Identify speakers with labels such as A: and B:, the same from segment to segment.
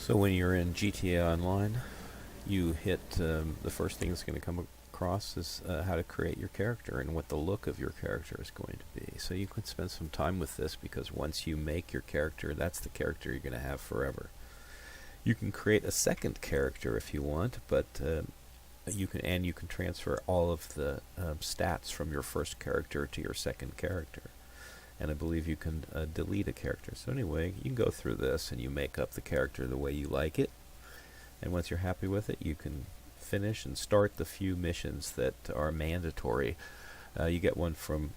A: So when you're in GTA Online, you hit the first thing that's going to come across is how to create your character and what the look of your character is going to be. So you can spend some time with this because once you make your character, that's the character you're going to have forever. You can create a second character if you want, but you can transfer all of the stats from your first character to your second character. And I believe you can delete a character. So anyway, you can go through this and you make up the character the way you like it. And once you're happy with it, you can finish and start the few missions that are mandatory. You get one from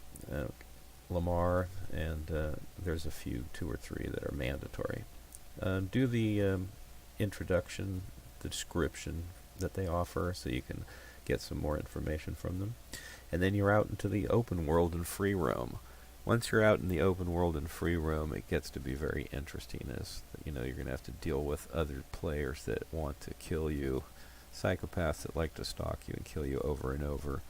A: Lamar, and there's a few, 2 or 3, that are mandatory. Do the introduction, the description that they offer, so you can get some more information from them. And then you're out into the open world and free roam. Once you're out in the open world and free roam, it gets to be very interesting, as you're going to have to deal with other players that want to kill you, psychopaths that like to stalk you and kill you over and over.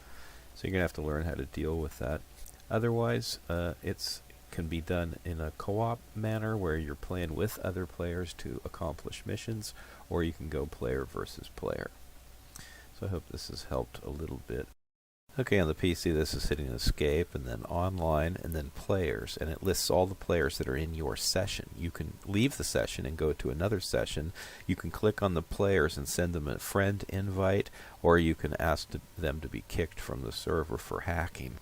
A: So you're going to have to learn how to deal with that. Otherwise, it can be done in a co-op manner where you're playing with other players to accomplish missions, or you can go player versus player. So I hope this has helped a little bit. Okay, on the PC this is hitting escape, and then online, and then players, and it lists all the players that are in your session. You can leave the session and go to another session. You can click on the players and send them a friend invite, or you can ask them to be kicked from the server for hacking.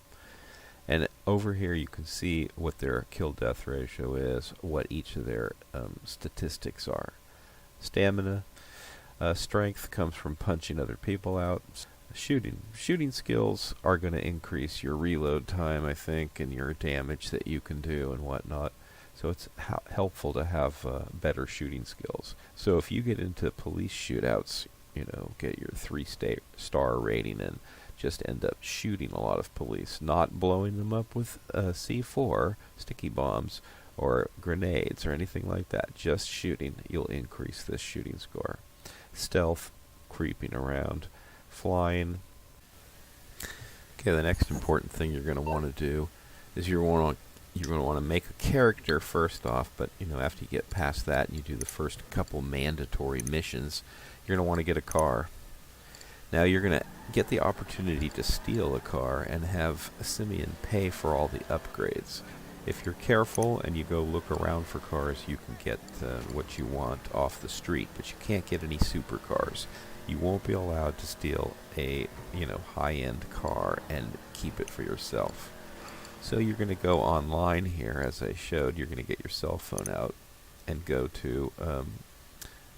A: And over here you can see what their kill-death ratio is, what each of their statistics are. Stamina, strength comes from punching other people out. Shooting skills are going to increase your reload time, I think, and your damage that you can do and whatnot. So it's helpful to have better shooting skills. So if you get into police shootouts, get your 3-star rating and just end up shooting a lot of police, not blowing them up with C4, sticky bombs, or grenades or anything like that. Just shooting, you'll increase this shooting score. Stealth, creeping around, flying. Okay, the next important thing you're going to want to do is you're going to want to make a character first off, but after you get past that and you do the first couple mandatory missions, you're going to want to get a car. Now you're going to get the opportunity to steal a car and have Simeon pay for all the upgrades. If you're careful and you go look around for cars, you can get what you want off the street, but you can't get any supercars. You won't be allowed to steal a high-end car and keep it for yourself. So you're going to go online here, as I showed. You're going to get your cell phone out and go to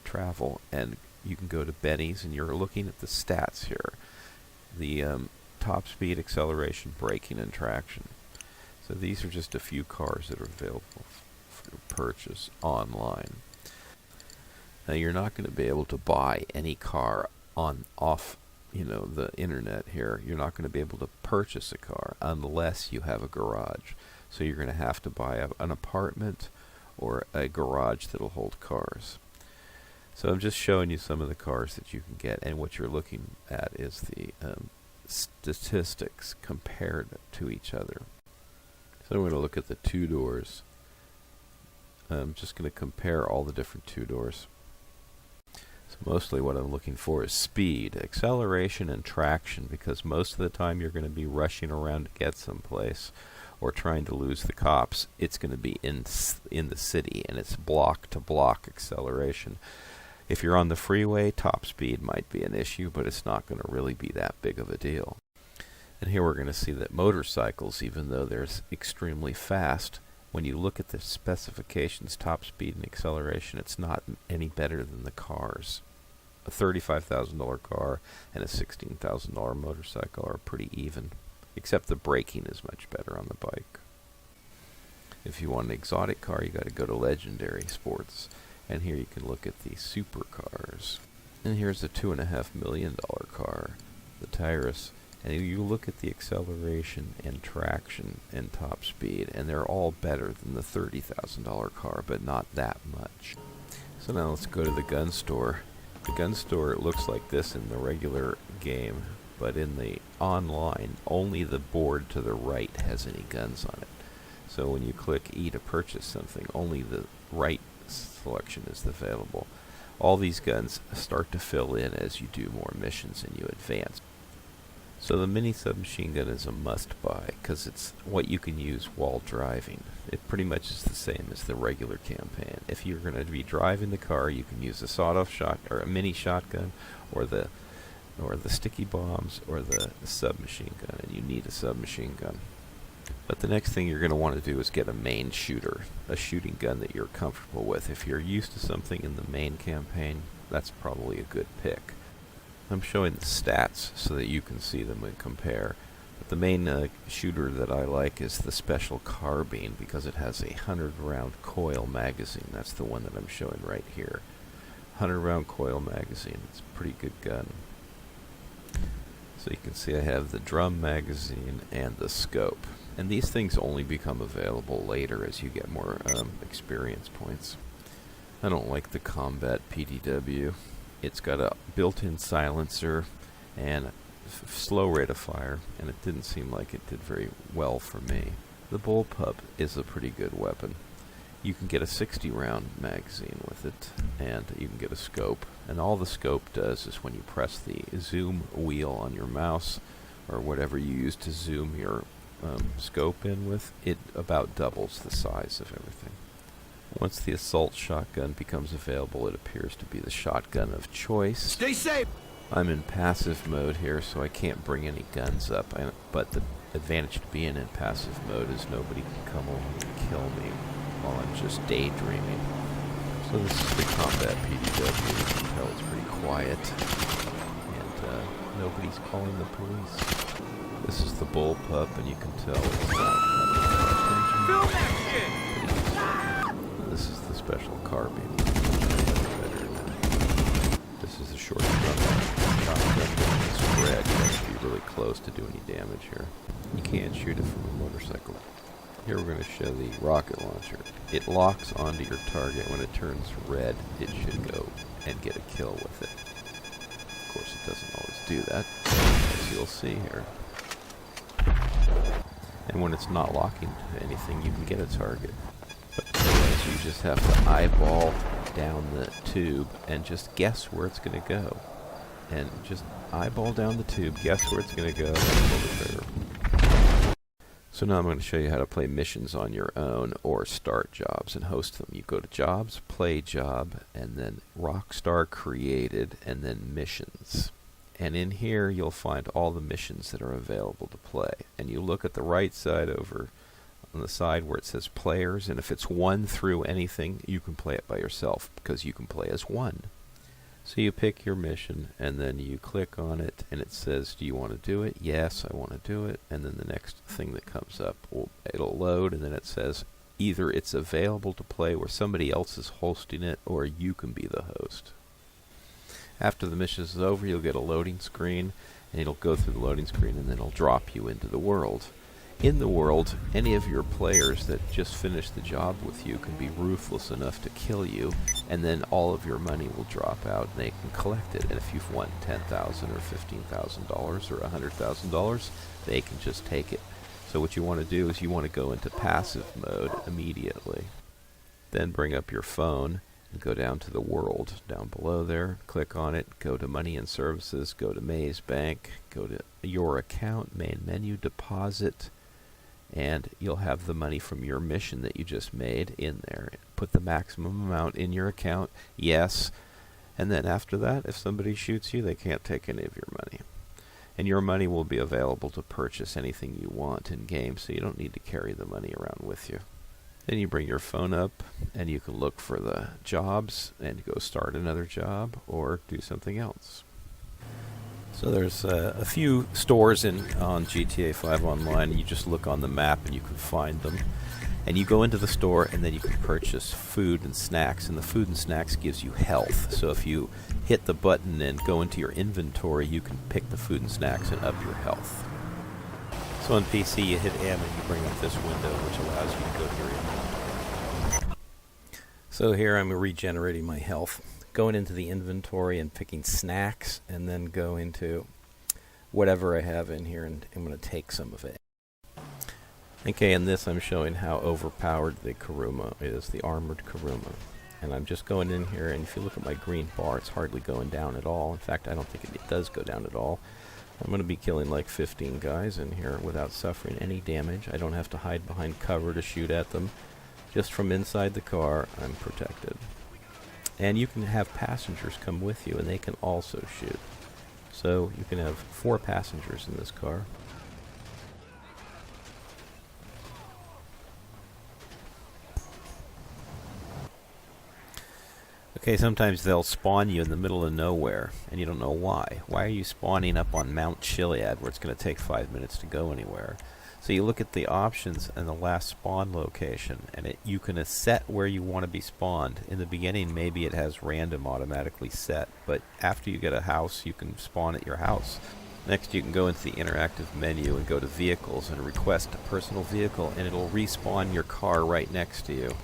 A: travel, and you can go to Benny's, and you're looking at the stats here. The top speed, acceleration, braking, and traction. So these are just a few cars that are available for purchase online. Now you're not going to be able to buy any car off the internet here. You're not going to be able to purchase a car unless you have a garage. So you're going to have to buy an apartment or a garage that'll hold cars. So I'm just showing you some of the cars that you can get, and what you're looking at is the statistics compared to each other. So I'm going to look at the 2-doors. I'm just going to compare all the different 2-doors. So mostly what I'm looking for is speed, acceleration, and traction, because most of the time you're going to be rushing around to get someplace or trying to lose the cops. It's going to be in the city, and it's block-to-block acceleration. If you're on the freeway, top speed might be an issue, but it's not going to really be that big of a deal. And here we're going to see that motorcycles, even though they're extremely fast, when you look at the specifications, top speed and acceleration, it's not any better than the cars. A $35,000 car and a $16,000 motorcycle are pretty even, except the braking is much better on the bike. If you want an exotic car, you got to go to Legendary Sports, and here you can look at the supercars. And here's a $2.5 million car, the Tyrus. And you look at the acceleration and traction and top speed, and they're all better than the $30,000 car, but not that much. So now let's go to the gun store. The gun store looks like this in the regular game, but in the online, only the board to the right has any guns on it. So when you click E to purchase something, only the right selection is available. all these guns start to fill in as you do more missions and you advance. So the mini submachine gun is a must-buy because it's what you can use while driving. It pretty much is the same as the regular campaign. If you're going to be driving the car, you can use a sawed-off shot or a mini shotgun, or the sticky bombs, or the submachine gun, and you need a submachine gun. But the next thing you're going to want to do is get a main shooter, a shooting gun that you're comfortable with. If you're used to something in the main campaign, that's probably a good pick. I'm showing the stats so that you can see them and compare. But the main shooter that I like is the Special Carbine because it has a 100-round coil magazine. That's the one that I'm showing right here. 100-round coil magazine. It's a pretty good gun. So you can see I have the drum magazine and the scope. And these things only become available later as you get more experience points. I don't like the Combat PDW. It's got a built-in silencer and slow rate of fire, and it didn't seem like it did very well for me. The Bullpup is a pretty good weapon. You can get a 60-round magazine with it, and you can get a scope. And all the scope does is when you press the zoom wheel on your mouse, or whatever you use to zoom your scope in with, it about doubles the size of everything. Once the assault shotgun becomes available, it appears to be the shotgun of choice.
B: Stay safe!
A: I'm in passive mode here, so I can't bring any guns up, but the advantage to being in passive mode is nobody can come along and kill me while I'm just daydreaming. So this is the Combat PDW. You can tell it's pretty quiet, and nobody's calling the police. This is the Bullpup, and you can tell it's not
B: Film that shit!
A: This is the Special Carbine. This is a short shotgun. It's red. You have to be really close to do any damage here. You can't shoot it from a motorcycle. Here we're going to show the rocket launcher. It locks onto your target. When it turns red, it should go and get a kill with it. Of course, it doesn't always do that, as you'll see here. And when it's not locking to anything, you can get a target. But otherwise, you just have to eyeball down the tube and just guess where it's going to go. And just eyeball down the tube, guess where it's going to go, and pull the trigger. So now I'm going to show you how to play missions on your own or start jobs and host them. You go to Jobs, Play Job, and then Rockstar Created, and then Missions. And in here you'll find all the missions that are available to play. And you look at the right side over on the side where it says Players, and if it's 1 through anything, you can play it by yourself because you can play as 1. So you pick your mission, and then you click on it, and it says, do you want to do it? Yes, I want to do it. And then the next thing that comes up, it'll load, and then it says either it's available to play where somebody else is hosting it, or you can be the host. After the mission is over, you'll get a loading screen, and it'll go through the loading screen, and then it'll drop you into the world. In the world, any of your players that just finished the job with you can be ruthless enough to kill you, and then all of your money will drop out and they can collect it. And if you've won $10,000 or $15,000 or $100,000, they can just take it. So what you want to do is you want to go into passive mode immediately. Then bring up your phone and go down to the world down below there, click on it, go to Money and Services, go to Maze Bank, go to Your Account, Main Menu, Deposit, and you'll have the money from your mission that you just made in there. Put the maximum amount in your account, yes, and then after that, if somebody shoots you, they can't take any of your money. And your money will be available to purchase anything you want in game, so you don't need to carry the money around with you. Then you bring your phone up, and you can look for the jobs and go start another job or do something else. So there's a few stores on GTA 5 Online. You just look on the map and you can find them. And you go into the store and then you can purchase food and snacks. And the food and snacks gives you health. So if you hit the button and go into your inventory, you can pick the food and snacks and up your health. So on PC you hit M and you bring up this window which allows you to go to your inventory. So here I'm regenerating my health. Going into the inventory and picking snacks, and then go into whatever I have in here, and I'm going to take some of it. Okay, in this I'm showing how overpowered the Kuruma is, the armored Kuruma. And I'm just going in here, and if you look at my green bar, it's hardly going down at all. In fact, I don't think it does go down at all. I'm going to be killing like 15 guys in here without suffering any damage. I don't have to hide behind cover to shoot at them. Just from inside the car, I'm protected. And you can have passengers come with you, and they can also shoot. So you can have 4 passengers in this car. Okay, sometimes they'll spawn you in the middle of nowhere, and you don't know why. Why are you spawning up on Mount Chiliad, where it's going to take 5 minutes to go anywhere? So you look at the options and the last spawn location, and you can set where you want to be spawned. In the beginning, maybe it has random automatically set, but after you get a house, you can spawn at your house. Next, you can go into the interactive menu and go to Vehicles and request a personal vehicle, and it'll respawn your car right next to you.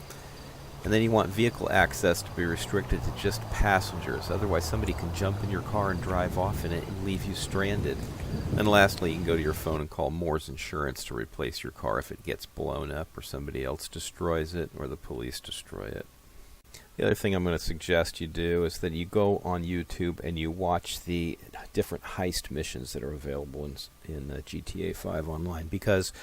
A: And then you want vehicle access to be restricted to just passengers. Otherwise, somebody can jump in your car and drive off in it and leave you stranded. And lastly, you can go to your phone and call Moore's Insurance to replace your car if it gets blown up or somebody else destroys it or the police destroy it. The other thing I'm going to suggest you do is that you go on YouTube and you watch the different heist missions that are available in GTA 5 Online, because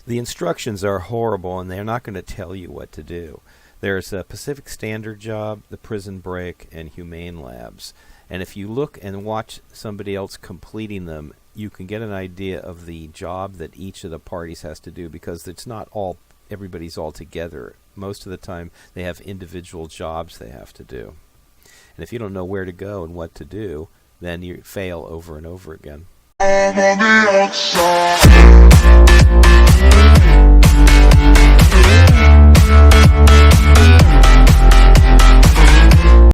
A: the instructions are horrible and they're not going to tell you what to do. There's a Pacific Standard Job, the Prison Break, and Humane Labs. And if you look and watch somebody else completing them, you can get an idea of the job that each of the parties has to do, because it's not all everybody's all together. Most of the time they have individual jobs they have to do. And if you don't know where to go and what to do, then you fail over and over again.
C: I'm on the outside.